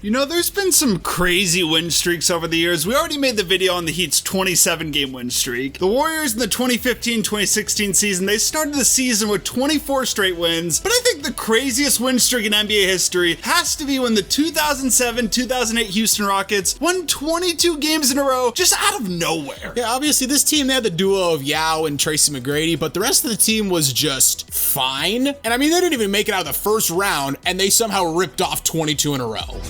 You know, there's been some crazy win streaks over the years. We already made the video on the Heat's 27-game win streak. The Warriors in the 2015-2016 season, they started the season with 24 straight wins, but I think the craziest win streak in NBA history has to be when the 2007-2008 Houston Rockets won 22 games in a row just out of nowhere. Yeah, obviously this team, they had the duo of Yao and Tracy McGrady, but the rest of the team was just fine. And I mean, they didn't even make it out of the first round, and they somehow ripped off 22 in a row.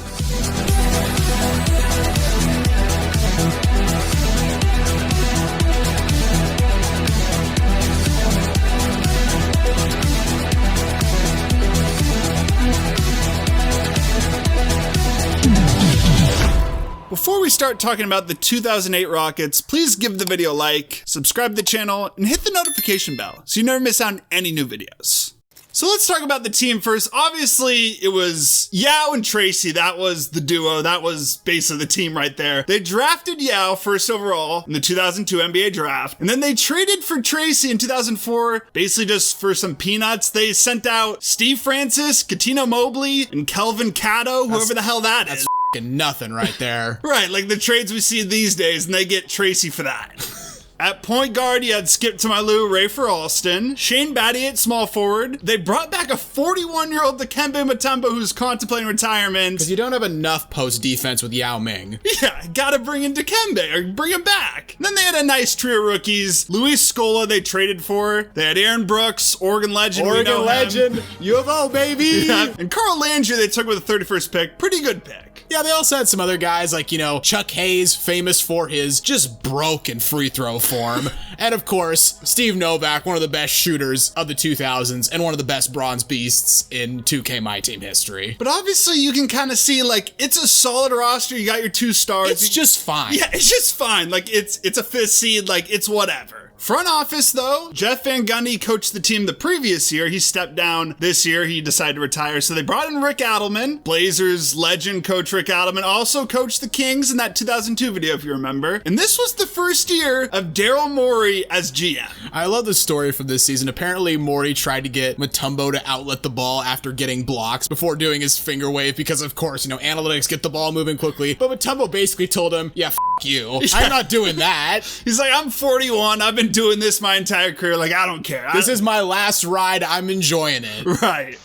Before we start talking about the 2008 Rockets, please give the video a like, subscribe to the channel, and hit the notification bell so you never miss out on any new videos. So let's talk about the team first. Obviously, it was Yao and Tracy. That was the duo. That was basically the team right there. They drafted Yao first overall in the 2002 NBA draft, and then they traded for Tracy in 2004, basically just for some peanuts. They sent out Steve Francis, Cuttino Mobley, and Kelvin Cato, whoever the hell that is. Nothing right there. Right, like the trades we see these days, and they get Tracy for that. At point guard, you had Skip to my Lou, Rafer Alston, Shane Battier at small forward. They brought back a 41-year-old Dikembe Mutombo who's contemplating retirement. Because you don't have enough post defense with Yao Ming. Yeah, gotta bring in Dikembe or bring him back. And then they had a nice trio of rookies. Luis Scola they traded for. They had Aaron Brooks, Oregon legend. Oregon legend, U of O, baby. Yeah. And Carl Landry they took with the 31st pick. Pretty good pick. Yeah, they also had some other guys like, Chuck Hayes, famous for his just broken free throw form. And of course, Steve Novak, one of the best shooters of the 2000s and one of the best bronze beasts in 2K My Team history. But obviously you can kind of see like it's a solid roster. You got your two stars. It's just fine. Yeah, it's just fine. Like it's a fifth seed. Like it's whatever. Front office, though, Jeff Van Gundy coached the team the previous year. He stepped down this year. He decided to retire. So they brought in Rick Adelman, Blazers legend coach Rick Adelman, also coached the Kings in that 2002 video, if you remember. And this was the first year of Daryl Morey as GM. I love the story from this season. Apparently, Morey tried to get Mutombo to outlet the ball after getting blocks before doing his finger wave because, of course, analytics get the ball moving quickly. But Mutombo basically told him, yeah, you. Yeah. I'm not doing that. He's like, I'm 41. I've been doing this my entire career. Like, I don't care. This is my last ride. I'm enjoying it. Right.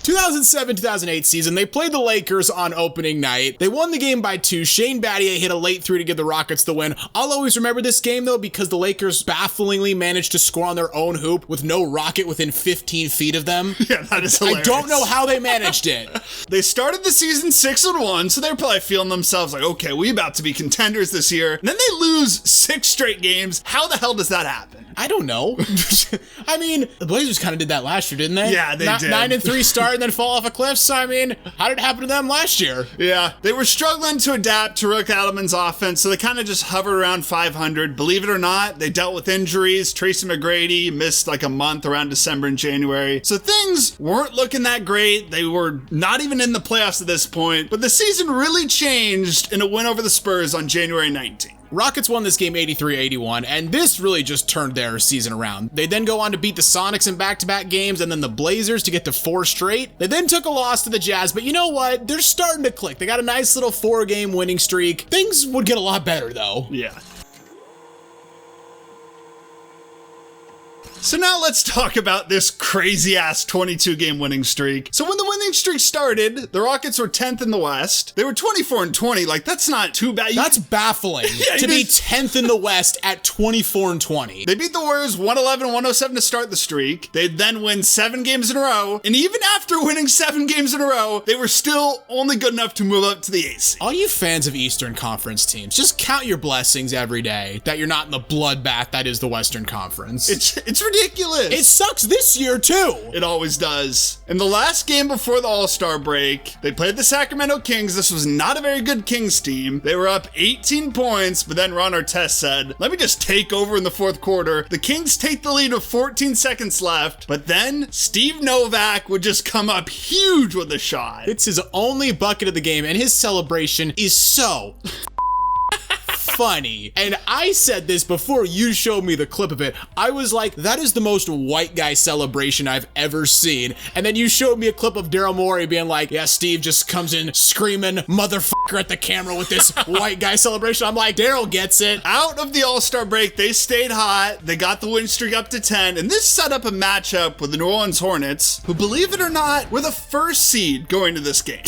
2007-2008 season, they played the Lakers on opening night. They won the game by 2. Shane Battier hit a late 3 to give the Rockets the win. I'll always remember this game, though, because the Lakers bafflingly managed to score on their own hoop with no Rocket within 15 feet of them. Yeah, that is hilarious. I don't know how they managed it. They started the season 6-1, so they're probably feeling themselves like, okay, we about to be contenders this year. And then they lose 6 straight games. How the hell does that happen? I don't know. I mean, the Blazers kind of did that last year, didn't they? Yeah, they did. 9-3 start and then fall off a cliff. So, I mean, how did it happen to them last year? Yeah, they were struggling to adapt to Rick Adelman's offense, so they kind of just hovered around 500. Believe it or not, they dealt with injuries. Tracy McGrady missed like a month around December and January. So things weren't looking that great. They were not even in the playoffs at this point. But the season really changed in a win over the Spurs on January 19th. Rockets won this game 83-81, and this really just turned their season around. They then go on to beat the Sonics in back-to-back games, and then the Blazers to get to 4 straight. They then took a loss to the Jazz, but you know what? They're starting to click. They got a nice little 4-game winning streak. Things would get a lot better, though. Yeah. So now let's talk about this crazy-ass 22-game winning streak. So when the winning streak started, the Rockets were 10th in the West. They were 24-20. Like, that's not too bad. That's baffling to be 10th in the West at 24-20. They beat the Warriors 111-107 to start the streak. They'd then win 7 games in a row. And even after winning 7 games in a row, they were still only good enough to move up to the 8th. All you fans of Eastern Conference teams, just count your blessings every day that you're not in the bloodbath that is the Western Conference. It's ridiculous. It sucks this year, too. It always does. In the last game before the All-Star break, they played the Sacramento Kings. This was not a very good Kings team. They were up 18 points, but then Ron Artest said, let me just take over in the fourth quarter. The Kings take the lead with 14 seconds left, but then Steve Novak would just come up huge with a shot. It's his only bucket of the game, and his celebration is so funny. And I said this before you showed me the clip of it. I was like, that is the most white guy celebration I've ever seen. And then you showed me a clip of Daryl Morey being like, yeah, Steve just comes in screaming motherfucker at the camera with this white guy celebration. I'm like, Daryl gets it. Out of the All-Star break, they stayed hot. They got the win streak up to 10, and this set up a matchup with the New Orleans Hornets, who, believe it or not, were the first seed going to this game.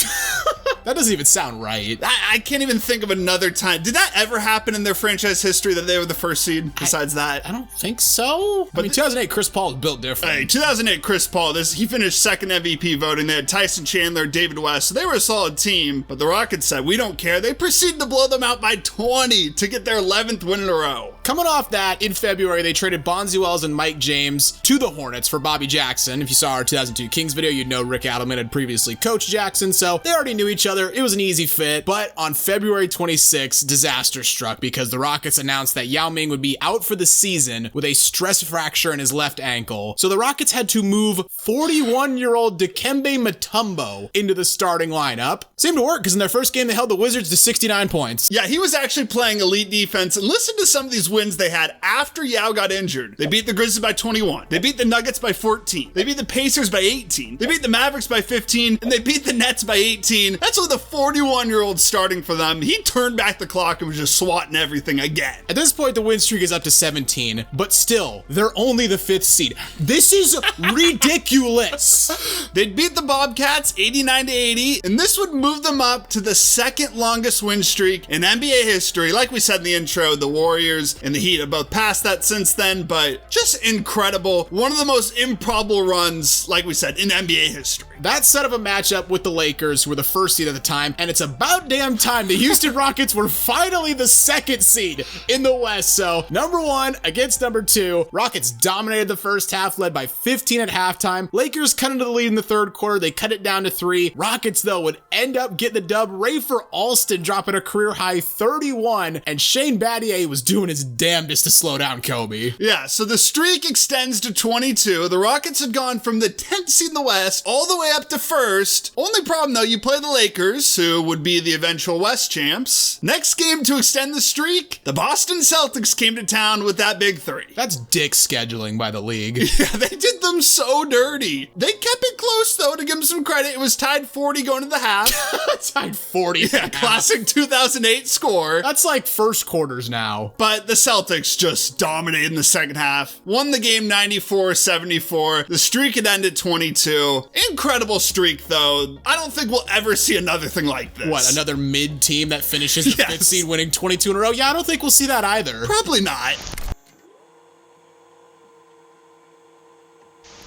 That doesn't even sound right. I can't even think of another time. Did that ever happen in their franchise history that they were the first seed besides that? I don't think so. But I mean, 2008 Chris Paul was built different. Hey, 2008 Chris Paul, he finished second MVP voting. They had Tyson Chandler, David West, so they were a solid team. But the Rockets said, we don't care. They proceeded to blow them out by 20 to get their 11th win in a row. Coming off that, in February, they traded Bonzi Wells and Mike James to the Hornets for Bobby Jackson. If you saw our 2002 Kings video, you'd know Rick Adelman had previously coached Jackson, so they already knew each other. It was an easy fit. But on February 26, disaster struck because the Rockets announced that Yao Ming would be out for the season with a stress fracture in his left ankle. So the Rockets had to move 41-year-old Dikembe Mutombo into the starting lineup. Seemed to work because in their first game, they held the Wizards to 69 points. Yeah, he was actually playing elite defense. And listen to some of these wins they had after Yao got injured. They beat the Grizzlies by 21. They beat the Nuggets by 14. They beat the Pacers by 18. They beat the Mavericks by 15. And they beat the Nets by 18. That's with a 41-year-old starting for them. He turned back the clock and was just swatting everything again. At this point, the win streak is up to 17, but still, they're only the 5th seed. This is ridiculous. They'd beat the Bobcats 89-80, and this would move them up to the second longest win streak in NBA history. Like we said in the intro, the Warriors and the Heat have both passed that since then, but just incredible. One of the most improbable runs, like we said, in NBA history. That set up a matchup with the Lakers, who were the first seed at the time, and it's about damn time the Houston Rockets were finally the second seed in the West. So number 1 against number 2. Rockets dominated the first half, led by 15 at halftime. Lakers cut into the lead in the third quarter. They cut it down to 3. Rockets, though, would end up getting the dub. Rafer Alston dropping a career-high 31, and Shane Battier was doing his damnedest to slow down Kobe. Yeah, so the streak extends to 22. The Rockets had gone from the 10th seed in the West all the way up to first. Only problem, though, you play the Lakers, who would be the eventual West champs. Next game to extend the streak, the Boston Celtics came to town with that big 3. That's dick scheduling by the league. Yeah, they did them so dirty. They kept it close, though, to give them some credit. It was tied 40 going to the half. Tied 40. Yeah, classic 2008 score. That's like first quarters now. But the Celtics just dominated in the second half. Won the game 94-74. The streak had ended 22. Incredible streak, though. I don't think we'll ever see another thing like this. What, another mid team that finishes the 5th seed winning 22 in a row? Yeah, I don't think we'll see that either. Probably not.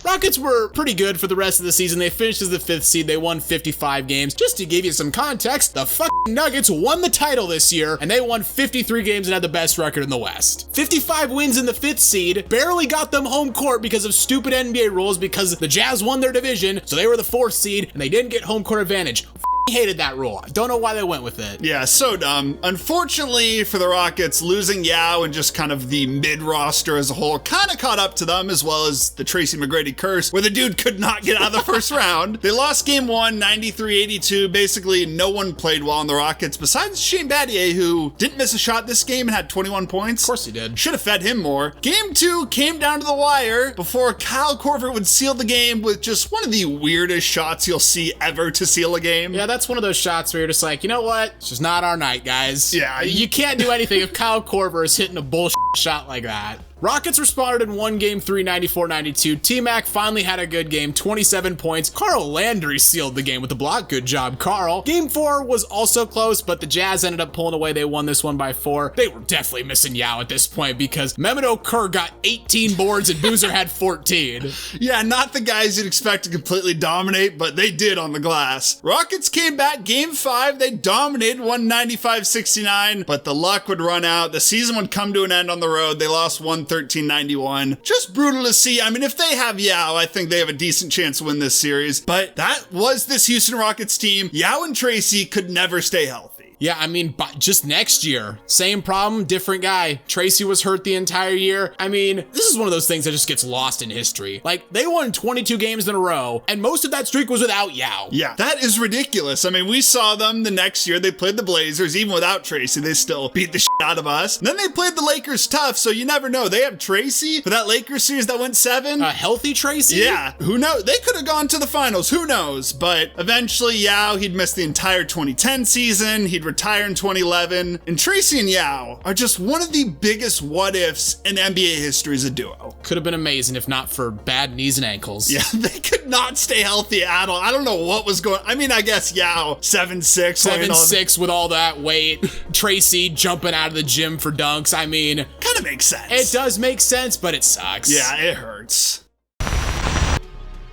Rockets were pretty good for the rest of the season. They finished as the 5th seed. They won 55 games. Just to give you some context, the fucking Nuggets won the title this year, and they won 53 games and had the best record in the West. 55 wins in the 5th seed, barely got them home court because of stupid NBA rules, because the Jazz won their division, so they were the 4th seed, and they didn't get home court advantage. Hated that rule. I don't know why they went with it. Yeah, so dumb. Unfortunately for the Rockets, losing Yao and just kind of the mid-roster as a whole kind of caught up to them, as well as the Tracy McGrady curse, where the dude could not get out of the first round. They lost game 1, 93-82. Basically, no one played well on the Rockets besides Shane Battier, who didn't miss a shot this game and had 21 points. Of course he did. Should have fed him more. Game 2 came down to the wire before Kyle Korver would seal the game with just one of the weirdest shots you'll see ever to seal a game. Yeah, that's one of those shots where you're just like, you know what? It's just not our night, guys. Yeah. You can't do anything if Kyle Korver is hitting a bullshit shot like that. Rockets responded in one game 3, 94-92. T-Mac finally had a good game, 27 points. Carl Landry sealed the game with the block. Good job, Carl. Game 4 was also close, but the Jazz ended up pulling away. They won this one by 4. They were definitely missing Yao at this point because Mehmet Kerr got 18 boards and Boozer had 14. Yeah, not the guys you'd expect to completely dominate, but they did on the glass. Rockets came back game 5. They dominated 195-69, but the luck would run out. The season would come to an end on the road. They lost 113-91. Just brutal to see. I mean, if they have Yao, I think they have a decent chance to win this series, but that was this Houston Rockets team. Yao and Tracy could never stay healthy. Yeah, I mean, but just next year, same problem, different guy. Tracy was hurt the entire year. I mean, this is one of those things that just gets lost in history. Like, they won 22 games in a row, and most of that streak was without Yao. Yeah, that is ridiculous. I mean, we saw them the next year. They played the Blazers. Even without Tracy, they still beat the shit out of us. And then they played the Lakers tough, so you never know. They have Tracy for that Lakers series that went 7. A healthy Tracy? Yeah, who knows? They could have gone to the finals. Who knows? But eventually, Yao, he'd miss the entire 2010 season. He'd retire in 2011. And Tracy and Yao are just one of the biggest what ifs in NBA history as a duo. Could have been amazing if not for bad knees and ankles. Yeah, they could not stay healthy at all. I don't know what was going on. I mean, I guess Yao, 7'6". 7'6" with all that weight. Tracy jumping out of the gym for dunks. I mean, kind of makes sense. It does make sense, but it sucks. Yeah, it hurts.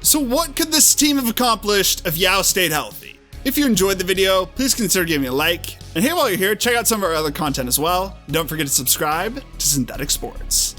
So what could this team have accomplished if Yao stayed healthy? If you enjoyed the video, please consider giving me a like. And hey, while you're here, check out some of our other content as well. Don't forget to subscribe to Synthetic Sports.